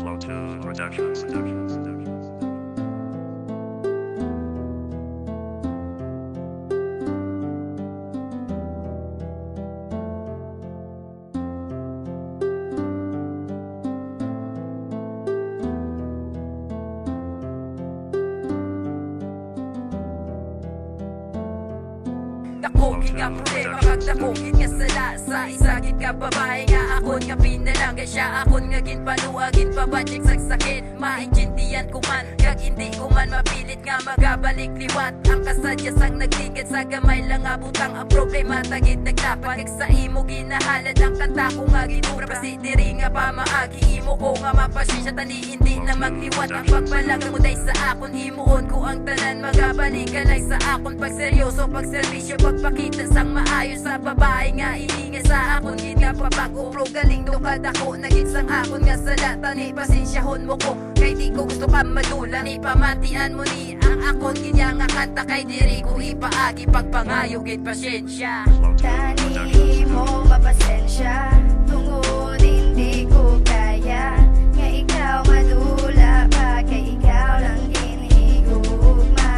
Flow 2 Productions. Dakogin nga problema kag dakogin nga sala sa isagit ka babae nga akon nga pinalangga siya akon nga ginpaluagin pabadjik sagsakit maintindihan ko man kag hindi ko man mapilit nga magabalik liwat ang kasadyasang nagtigit sa gamay lang abutang ang problema tagit nagtapat kag sa imo ginahalad ang kanta ko nga ginura basi diri nga pamaagi imo ko nga mapasensya tani hindi na magliwat ang pagbalag mo day sa akon himuon ko ang tanan magabalik ka lang sa akon pag seryoso pag serbisyo pagpakita sang maayos sa babae nga ilinga sa akon gid nga pabago pro galing do kadako nagit sang akon nga sala tani pasensyahon mo ko kay di ko gusto ka madula ni pamatian mo ni ang akon gid nga kanta kay diri ko ipaagi pagpangayo gid pasensya tani mo mapasensya tungod hindi ko kaya nga ikaw madula pa kay ikaw lang ginhigugma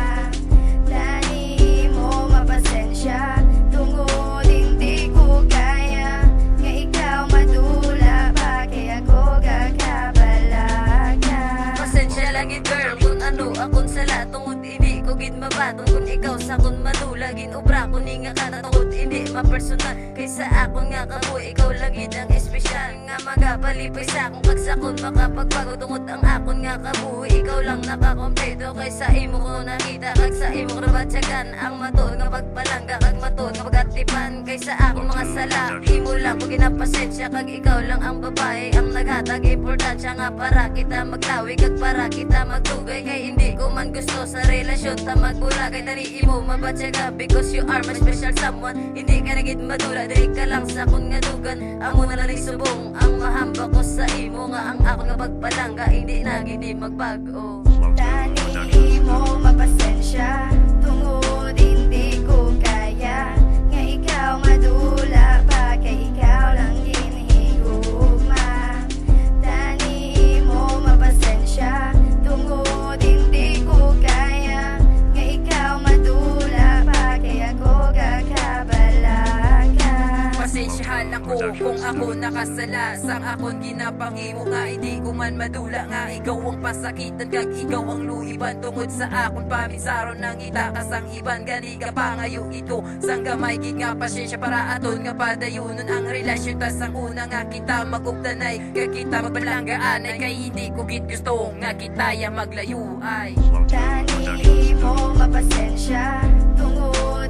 tani mo mapasensya tungod hindi ko kaya nga ikaw madula pa kay ako gagabalaga pasensya lagi girl kung ano akon sala tungod hindi ko gid mabatong kung ikaw sa kon madula ginobra ko ni nga kana tungod hindi mapersonal kaysa akon nga kabuhi ikaw lang gid ang espesyal nga magapalipay sa akong pagsakon makapagbago tungod ang akon nga kabuhi ikaw lang nakakompleto kaysa imo ko nakita kag sa imo ko nabatyagan ang matod nga pagpalangga kag matod nga pagatipan kaysa akong mga sala imo lang ko ginapasensya kag ikaw lang ang babae ang naghatag importansya nga para kita maglawi kag para kita magtugay kay hindi ko man gusto sa relasyon ta magbulagay tani imo mabatyaga because you are my special someone hindi ka nagid madula diri ka lang sa akong nga dugan amo na lang subong ang mahamba ko sa imo nga ang ako nga pagpalangga hindi na gid magbago tani mo mapasensya tungod hindi ko kaya nga ikaw madula pa kay ikaw lang ginhigugma tani mo mapasensya tungod hindi ko kaya nga ikaw madula pa kay ako gagabalaga pasensyahan ako kung ako nakasala sang akon ginapangimo nga hindi ko man madula nga ikaw ang pasakitan kag ikaw ang luiban tungod sa akon pamisaron nang itakas ang iban gani ka pangayo ito sang gamay gid nga pasensya para aton nga padayunon ang relasyon tas ang una nga kita magugtanay kag kita magbalanggaanay kay hindi ko gid gusto nga kita ya maglayo ay tani mo mapasensya tungod